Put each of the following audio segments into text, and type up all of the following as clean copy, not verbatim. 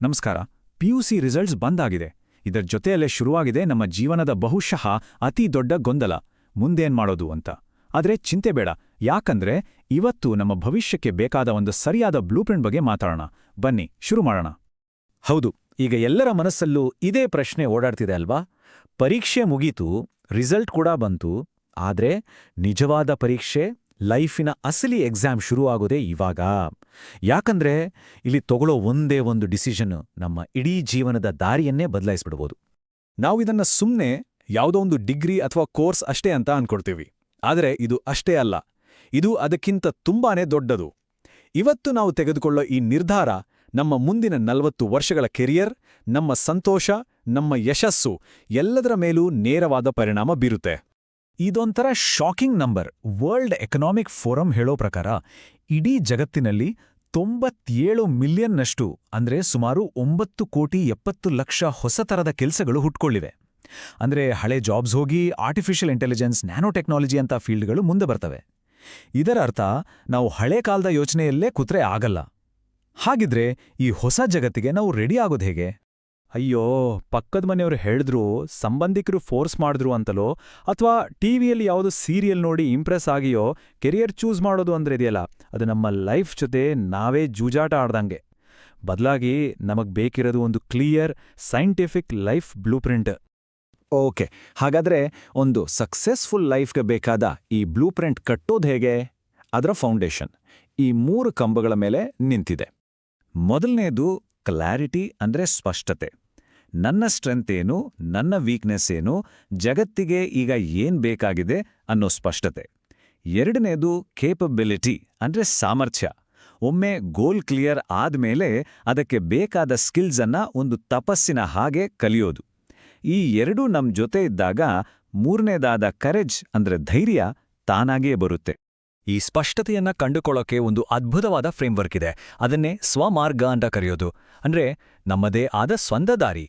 ನಮಸ್ಕಾರ. PUC results ಬಂದಾಗಿದೆ. ಇದರ ಜೊತೆಯಲ್ಲೇ ಶುರುವಾಗಿದೆ ನಮ್ಮ ಜೀವನದ ಬಹುಶಃ ಅತಿ ದೊಡ್ಡ ಗೊಂದಲ, ಮುಂದೇನ್ ಮಾಡೋದು ಅಂತ. ಆದ್ರೆ ಚಿಂತೆ ಬೇಡ, ಯಾಕಂದ್ರೆ ಇವತ್ತು ನಮ್ಮ ಭವಿಷ್ಯಕ್ಕೆ ಬೇಕಾದ ಒಂದು ಸರಿಯಾದ ಬ್ಲೂಪ್ರಿಂಟ್ ಬಗ್ಗೆ ಮಾತಾಡೋಣ. ಬನ್ನಿ ಶುರು ಮಾಡೋಣ. ಹೌದು, ಈಗ ಎಲ್ಲರ ಮನಸ್ಸಲ್ಲೂ ಇದೇ ಪ್ರಶ್ನೆ ಓಡಾಡ್ತಿದೆ ಅಲ್ವಾ? ಪರೀಕ್ಷೆ ಮುಗೀತು, ರಿಸಲ್ಟ್ ಕೂಡ ಬಂತು, ಆದ್ರೆ ನಿಜವಾದ ಪರೀಕ್ಷೆ, ಲೈಫಿನ ಅಸಲಿ ಎಕ್ಸಾಮ್ ಶುರುವಾಗೋದೇ ಇವಾಗ. ಯಾಕಂದ್ರೆ ಇಲ್ಲಿ ತಗೊಳ್ಳೋ ಒಂದೇ ಒಂದು ಡಿಸಿಷನ್ ನಮ್ಮ ಇಡೀ ಜೀವನದ ದಾರಿಯನ್ನೇ ಬದಲಾಯಿಸ್ಬಿಡ್ಬೋದು. ನಾವಿದನ್ನ ಸುಮ್ನೆ ಯಾವುದೋ ಒಂದು ಡಿಗ್ರಿ ಅಥವಾ ಕೋರ್ಸ್ ಅಷ್ಟೇ ಅಂತ ಅನ್ಕೊಡ್ತೀವಿ. ಆದರೆ ಇದು ಅಷ್ಟೇ ಅಲ್ಲ, ಇದು ಅದಕ್ಕಿಂತ ತುಂಬಾನೇ ದೊಡ್ಡದು. ಇವತ್ತು ನಾವು ತೆಗೆದುಕೊಳ್ಳೋ ಈ ನಿರ್ಧಾರ ನಮ್ಮ ಮುಂದಿನ 40 ವರ್ಷಗಳ ಕೆರಿಯರ್, ನಮ್ಮ ಸಂತೋಷ, ನಮ್ಮ ಯಶಸ್ಸು ಎಲ್ಲದರ ಮೇಲೂ ನೇರವಾದ ಪರಿಣಾಮ ಬೀರುತ್ತೆ. ಇದೊಂಥರ shocking number. World economic forum ಹೇಳೋ ಪ್ರಕಾರ ಇಡೀ ಜಗತ್ತಿನಲ್ಲಿ 97 ಮಿಲಿಯನ್ನಷ್ಟು ಅಂದ್ರೆ ಸುಮಾರು 9,70,00,000 ಹೊಸ ಥರದ ಕೆಲಸಗಳು ಹುಟ್ಕೊಳ್ಳಿವೆ. ಅಂದ್ರೆ ಹಳೆ ಜಾಬ್ಸ್ ಹೋಗಿ ಆರ್ಟಿಫಿಷಿಯಲ್ ಇಂಟೆಲಿಜೆನ್ಸ್, ನ್ಯಾನೋ ಟೆಕ್ನಾಲಜಿ ಅಂತ ಫೀಲ್ಡ್ಗಳು ಮುಂದೆ ಬರ್ತವೆ. ಇದರ ಅರ್ಥ ನಾವು ಹಳೆ ಕಾಲದ ಯೋಚನೆಯಲ್ಲೇ ಕೂತ್ರೆ ಆಗಲ್ಲ. ಹಾಗಿದ್ರೆ ಈ ಹೊಸ ಜಗತ್ತಿಗೆ ನಾವು ರೆಡಿ ಆಗೋದು ಹೇಗೆ? ಅಯ್ಯೋ, ಪಕ್ಕದ ಮನೆಯವರು ಹೇಳಿದ್ರು, ಸಂಬಂಧಿಕರು ಫೋರ್ಸ್ ಮಾಡಿದ್ರು ಅಂತಲೋ ಅಥವಾ ಟಿವಿಯಲ್ಲಿ ಯಾವುದೋ ಸೀರಿಯಲ್ ನೋಡಿ ಇಂಪ್ರೆಸ್ ಆಗಿಯೋ ಕೆರಿಯರ್ ಚೂಸ್ ಮಾಡೋದು ಅಂದ್ರೆ ಇದೆಯಲ್ಲ, ಅದು ನಮ್ಮ ಲೈಫ್ ಜೊತೆ ನಾವೇ ಜೂಜಾಟ ಆಡ್ದಂಗೆ. ಬದಲಾಗಿ ನಮಗ್ ಬೇಕಿರೋದು ಒಂದು clear scientific life blueprint. Okay, ಹಾಗಾದ್ರೆ ಒಂದು ಸಕ್ಸಸ್ಫುಲ್ ಲೈಫ್ಗೆ ಬೇಕಾದ ಈ ಬ್ಲೂಪ್ರಿಂಟ್ ಕಟ್ಟೋದು ಹೇಗೆ? ಅದರ ಫೌಂಡೇಶನ್ ಈ 3 ಕಂಬಗಳ ಮೇಲೆ ನಿಂತಿದೆ. ಮೊದಲನೇದು ಕ್ಲಾರಿಟಿ, ಅಂದ್ರೆ ಸ್ಪಷ್ಟತೆ. ನನ್ನ ಸ್ಟ್ರೆಂತ್ ಏನು, ನನ್ನ ವೀಕ್ನೆಸ್ ಏನು, ಜಗತ್ತಿಗೆ ಈಗ ಏನ್ ಬೇಕಾಗಿದೆ ಅನ್ನೋ ಸ್ಪಷ್ಟತೆ. ಎರಡನೇದು ಕೇಪಬಿಲಿಟಿ, ಅಂದ್ರೆ ಸಾಮರ್ಥ್ಯ. ಒಮ್ಮೆ ಗೋಲ್ ಕ್ಲಿಯರ್ ಆದ್ಮೇಲೆ ಅದಕ್ಕೆ ಬೇಕಾದ ಸ್ಕಿಲ್ಸನ್ನ ಒಂದು ತಪಸ್ಸಿನ ಹಾಗೆ ಕಲಿಯೋದು. ಈ ಎರಡೂ ನಮ್ ಜೊತೆ ಇದ್ದಾಗ ಮೂರನೇದಾದ ಕರೇಜ್, ಅಂದ್ರೆ ಧೈರ್ಯ, ತಾನಾಗೇ ಬರುತ್ತೆ. ಈ ಸ್ಪಷ್ಟತೆಯನ್ನ ಕಂಡುಕೊಳ್ಳೋಕೆ ಒಂದು ಅದ್ಭುತವಾದ ಫ್ರೇಮ್ವರ್ಕ್ ಇದೆ. ಅದನ್ನೇ ಸ್ವಮಾರ್ಗ ಅಂತ ಕರೆಯೋದು. ಅಂದ್ರೆ ನಮ್ಮದೇ ಆದ ಸ್ವಂತ ದಾರಿ.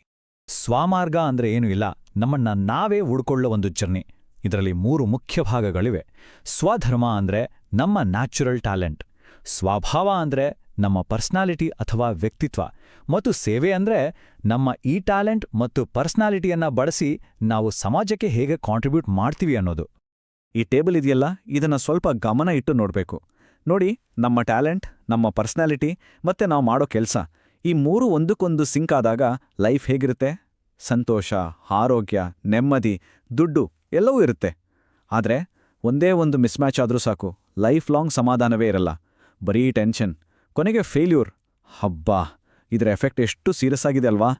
ಸ್ವಮಾರ್ಗ ಅಂದ್ರೆ ಏನೂ ಇಲ್ಲ, ನಮ್ಮನ್ನ ನಾವೇ ಹುಡ್ಕೊಳ್ಳೋ ಒಂದು ಜರ್ನಿ. ಇದರಲ್ಲಿ 3 ಮುಖ್ಯ ಭಾಗಗಳಿವೆ. ಸ್ವಧರ್ಮ ಅಂದ್ರೆ ನಮ್ಮ ನ್ಯಾಚುರಲ್ ಟ್ಯಾಲೆಂಟ್, ಸ್ವಭಾವ ಅಂದ್ರೆ ನಮ್ಮ ಪರ್ಸನಾಲಿಟಿ ಅಥವಾ ವ್ಯಕ್ತಿತ್ವ, ಮತ್ತು ಸೇವೆ ಅಂದ್ರೆ ನಮ್ಮ ಈ ಟ್ಯಾಲೆಂಟ್ ಮತ್ತು ಪರ್ಸನಾಲಿಟಿಯನ್ನ ಬಳಸಿ ನಾವು ಸಮಾಜಕ್ಕೆ ಹೇಗೆ ಕಾಂಟ್ರಿಬ್ಯೂಟ್ ಮಾಡ್ತೀವಿ ಅನ್ನೋದು. ಈ ಟೇಬಲ್ ಇದೆಯಲ್ಲ, ಇದನ್ನ ಸ್ವಲ್ಪ ಗಮನ ಇಟ್ಟು ನೋಡ್ಬೇಕು. ನೋಡಿ, ನಮ್ಮ ಟ್ಯಾಲೆಂಟ್, ನಮ್ಮ ಪರ್ಸನಾಲಿಟಿ ಮತ್ತೆ ನಾವು ಮಾಡೋ ಕೆಲಸ, ಈ 3 ಒಂದಕ್ಕೊಂದು ಸಿಂಕ್ ಆದಾಗ ಲೈಫ್ ಹೇಗಿರುತ್ತೆ? ಸಂತೋಷ, ಆರೋಗ್ಯ, ನೆಮ್ಮದಿ, ದುಡ್ಡು ಎಲ್ಲವೂ ಇರುತ್ತೆ. ಆದ್ರೆ ಒಂದೇ ಒಂದು ಮಿಸ್ಮ್ಯಾಚ್ ಆದ್ರೂ ಸಾಕು, ಲೈಫ್ ಲಾಂಗ್ ಸಮಾಧಾನವೇ ಇರಲ್ಲ. ಬರೀ ಟೆನ್ಷನ್, ಕೊನೆಗೆ ಫೇಲ್ಯೂರ್. ಹಬ್ಬಾ, ಇದರ ಎಫೆಕ್ಟ್ ಎಷ್ಟು ಸೀರಿಯಸ್ ಆಗಿದೆ ಅಲ್ವಾ?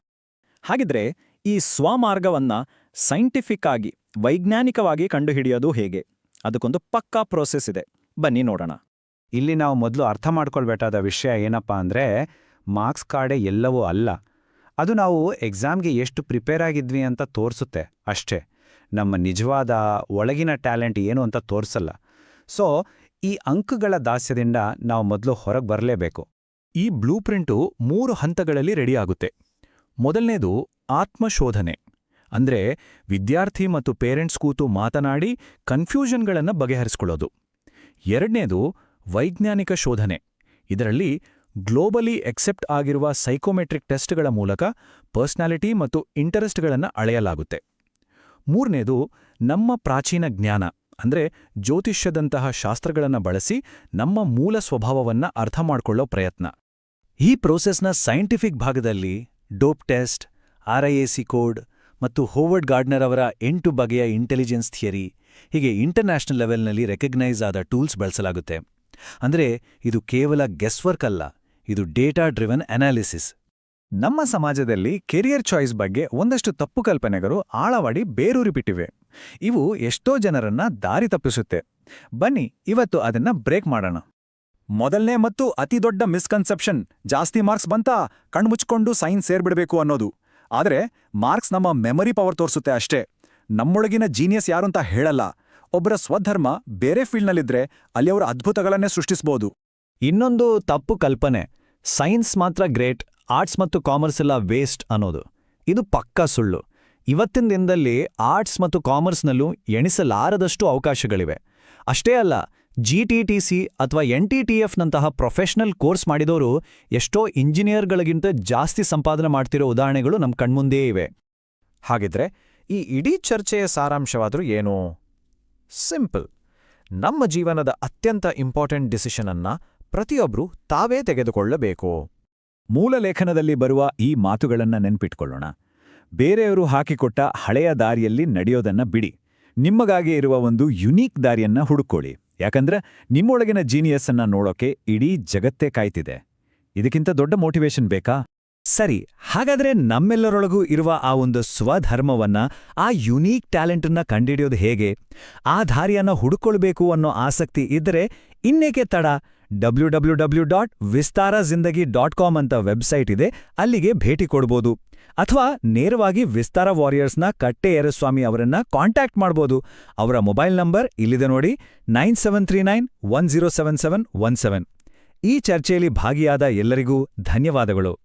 ಹಾಗಿದ್ರೆ ಈ ಸ್ವಮಾರ್ಗವನ್ನ ಸೈಂಟಿಫಿಕ್ ಆಗಿ, ವೈಜ್ಞಾನಿಕವಾಗಿ ಕಂಡುಹಿಡಿಯೋದು ಹೇಗೆ? ಅದಕ್ಕೊಂದು ಪಕ್ಕಾ ಪ್ರೋಸೆಸ್ ಇದೆ, ಬನ್ನಿ ನೋಡೋಣ. ಇಲ್ಲಿ ನಾವು ಮೊದಲು ಅರ್ಥ ಮಾಡ್ಕೊಳ್ಬೇಕಾದ ವಿಷಯ ಏನಪ್ಪಾ ಅಂದ್ರೆ, ಮಾರ್ಕ್ಸ್ ಕಾರ್ಡೇ ಎಲ್ಲವೂ ಅಲ್ಲ. ಅದು ನಾವು ಎಕ್ಸಾಮ್ಗೆ ಎಷ್ಟು ಪ್ರಿಪೇರ್ ಆಗಿದ್ವಿ ಅಂತ ತೋರಿಸುತ್ತೆ ಅಷ್ಟೇ. ನಮ್ಮ ನಿಜವಾದ ಒಳಗಿನ ಟ್ಯಾಲೆಂಟ್ ಏನು ಅಂತ ತೋರಿಸಲ್ಲ. ಸೊ ಈ ಅಂಕಗಳ ದಾಸ್ಯದಿಂದ ನಾವು ಮೊದಲು ಹೊರಗೆ ಬರಲೇಬೇಕು. ಈ ಬ್ಲೂಪ್ರಿಂಟು 3 ಹಂತಗಳಲ್ಲಿ ರೆಡಿಯಾಗುತ್ತೆ. ಮೊದಲನೇದು ಆತ್ಮಶೋಧನೆ, ಅಂದ್ರೆ ವಿದ್ಯಾರ್ಥಿ ಮತ್ತು ಪೇರೆಂಟ್ಸ್ ಕೂತು ಮಾತನಾಡಿ ಕನ್ಫ್ಯೂಷನ್ಗಳನ್ನ ಬಗೆಹರಿಸ್ಕೊಳ್ಳೋದು. ಎರಡನೇದು ವೈಜ್ಞಾನಿಕ ಶೋಧನೆ. ಇದರಲ್ಲಿ ಗ್ಲೋಬಲಿ ಎಕ್ಸೆಪ್ಟ್ ಆಗಿರುವ ಸೈಕೋಮೆಟ್ರಿಕ್ ಟೆಸ್ಟ್ಗಳ ಮೂಲಕ ಪರ್ಸನಾಲಿಟಿ ಮತ್ತು ಇಂಟರೆಸ್ಟ್ಗಳನ್ನು ಅಳೆಯಲಾಗುತ್ತೆ. ಮೂರನೇದು ನಮ್ಮ ಪ್ರಾಚೀನ ಜ್ಞಾನ, ಅಂದ್ರೆ ಜ್ಯೋತಿಷ್ಯದಂತಹ ಶಾಸ್ತ್ರಗಳನ್ನು ಬಳಸಿ ನಮ್ಮ ಮೂಲ ಸ್ವಭಾವವನ್ನ ಅರ್ಥ ಮಾಡ್ಕೊಳ್ಳೋ ಪ್ರಯತ್ನ. ಈ ಪ್ರೋಸೆಸ್ನ ಸೈಂಟಿಫಿಕ್ ಭಾಗದಲ್ಲಿ ಡೋಪ್ ಟೆಸ್ಟ್, RIAC ಕೋಡ್ ಮತ್ತು ಹೋವರ್ಡ್ ಗಾರ್ಡ್ನರ್ ಅವರ 8 ಬಗೆಯ ಇಂಟೆಲಿಜೆನ್ಸ್ ಥಿಯರಿ, ಹೀಗೆ ಇಂಟರ್ನ್ಯಾಷನಲ್ ಲೆವೆಲ್ನಲ್ಲಿ ರೆಕಗ್ನೈಸ್ ಆದ ಟೂಲ್ಸ್ ಬಳಸಲಾಗುತ್ತೆ. ಅಂದ್ರೆ ಇದು ಕೇವಲ ಗೆಸ್ವರ್ಕ್ ಅಲ್ಲ, ಇದು ಡೇಟಾ ಡ್ರಿವನ್ ಅನಾಲಿಸಿಸ್. ನಮ್ಮ ಸಮಾಜದಲ್ಲಿ ಕೆರಿಯರ್ ಚಾಯ್ಸ್ ಬಗ್ಗೆ ಒಂದಷ್ಟು ತಪ್ಪು ಕಲ್ಪನೆಗಳು ಆಳವಾಡಿ ಬೇರೂರಿಬಿಟ್ಟಿವೆ. ಇವು ಎಷ್ಟೋ ಜನರನ್ನ ದಾರಿ ತಪ್ಪಿಸುತ್ತೆ. ಬನ್ನಿ ಇವತ್ತು ಅದನ್ನ ಬ್ರೇಕ್ ಮಾಡೋಣ. ಮೊದಲನೇ ಮತ್ತು ಅತಿದೊಡ್ಡ ಮಿಸ್ಕನ್ಸೆಪ್ಷನ್, ಜಾಸ್ತಿ ಮಾರ್ಕ್ಸ್ ಬಂತಾ ಕಣ್ಮುಚ್ಕೊಂಡು ಸೈನ್ಸ್ ಸೇರ್ಬಿಡ್ಬೇಕು ಅನ್ನೋದು. ಆದ್ರೆ ಮಾರ್ಕ್ಸ್ ನಮ್ಮ ಮೆಮರಿ ಪವರ್ ತೋರಿಸುತ್ತೆ ಅಷ್ಟೇ, ನಮ್ಮೊಳಗಿನ ಜೀನಿಯಸ್ ಯಾರು ಅಂತ ಹೇಳಲ್ಲ. ಒಬ್ಬರ ಸ್ವಧರ್ಮ ಬೇರೆ ಫೀಲ್ಡ್ನಲ್ಲಿದ್ರೆ ಅಲ್ಲಿ ಅವರ ಅದ್ಭುತಗಳನ್ನೇ ಸೃಷ್ಟಿಸ್ಬೋದು. ಇನ್ನೊಂದು ತಪ್ಪು ಕಲ್ಪನೆ, ಸೈನ್ಸ್ ಮಾತ್ರ ಗ್ರೇಟ್, ಆರ್ಟ್ಸ್ ಮತ್ತು ಕಾಮರ್ಸ್ ಎಲ್ಲ ವೇಸ್ಟ್ ಅನ್ನೋದು. ಇದು ಪಕ್ಕಾ ಸುಳ್ಳು. ಇವತ್ತಿನ ದಿನದಲ್ಲಿ ಆರ್ಟ್ಸ್ ಮತ್ತು ಕಾಮರ್ಸ್ನಲ್ಲೂ ಎಣಿಸಲಾರದಷ್ಟು ಅವಕಾಶಗಳಿವೆ. ಅಷ್ಟೇ ಅಲ್ಲ, GTTC ಅಥವಾ NTTFನಂತಹ ಪ್ರೊಫೆಷನಲ್ ಕೋರ್ಸ್ ಮಾಡಿದವರು ಎಷ್ಟೋ ಇಂಜಿನಿಯರ್ಗಳಿಗಿಂತ ಜಾಸ್ತಿ ಸಂಪಾದನೆ ಮಾಡ್ತಿರೋ ಉದಾಹರಣೆಗಳು ನಮ್ಮ ಕಣ್ಮುಂದೇ ಇವೆ. ಹಾಗಿದ್ರೆ ಈ ಇಡೀ ಚರ್ಚೆಯ ಸಾರಾಂಶವಾದರೂ ಏನು? ಸಿಂಪಲ್. ನಮ್ಮ ಜೀವನದ ಅತ್ಯಂತ ಇಂಪಾರ್ಟೆಂಟ್ ಡಿಸಿಷನ್ ಅನ್ನ ಪ್ರತಿಯೊಬ್ಬರೂ ತಾವೇ ತೆಗೆದುಕೊಳ್ಳಬೇಕು. ಮೂಲ ಲೇಖನದಲ್ಲಿ ಬರುವ ಈ ಮಾತುಗಳನ್ನ ನೆನ್ಪಿಟ್ಕೊಳ್ಳೋಣ. ಬೇರೆಯವರು ಹಾಕಿಕೊಟ್ಟ ಹಳೆಯ ದಾರಿಯಲ್ಲಿ ನಡೆಯೋದನ್ನ ಬಿಡಿ. ನಿಮ್ಮಗಾಗಿ ಇರುವ ಒಂದು ಯುನೀಕ್ ದಾರಿಯನ್ನ ಹುಡುಕೊಳ್ಳಿ. ಯಾಕಂದ್ರೆ ನಿಮ್ಮೊಳಗಿನ ಜೀನಿಯಸ್ ಅನ್ನ ನೋಡೋಕೆ ಇಡೀ ಜಗತ್ತೇ ಕಾಯ್ತಿದೆ. ಇದಕ್ಕಿಂತ ದೊಡ್ಡ ಮೋಟಿವೇಶನ್ ಬೇಕಾ? ಸರಿ, ಹಾಗಾದ್ರೆ ನಮ್ಮೆಲ್ಲರೊಳಗೂ ಇರುವ ಆ ಒಂದು ಸ್ವಧರ್ಮವನ್ನ, ಆ ಯುನೀಕ್ ಟ್ಯಾಲೆಂಟನ್ನ ಕಂಡಿಡಿಯೋದು ಹೇಗೆ? ಆ ದಾರಿಯನ್ನ ಹುಡುಕೊಳ್ಬೇಕು ಅನ್ನೋ ಆಸಕ್ತಿ ಇದ್ದರೆ ಇನ್ನೇಕೆ ತಡ? www.vistarazindagi.com ಅಂತ ವೆಬ್ಸೈಟ್ ಇದೆ, ಅಲ್ಲಿಗೆ ಭೇಟಿ ಕೊಡ್ಬೋದು. ಅಥವಾ ನೇರವಾಗಿ ವಿಸ್ತಾರ ವಾರಿಯರ್ಸ್ನ ಕಟ್ಟೆ ಯರಸ್ವಾಮಿ ಅವರನ್ನ ಕಾಂಟ್ಯಾಕ್ಟ್ ಮಾಡ್ಬೋದು. ಅವರ ಮೊಬೈಲ್ ನಂಬರ್ ಇಲ್ಲಿದೆ ನೋಡಿ, 9739107717. ಈ ಚರ್ಚೆಯಲ್ಲಿ ಭಾಗಿಯಾದ ಎಲ್ಲರಿಗೂ ಧನ್ಯವಾದಗಳು.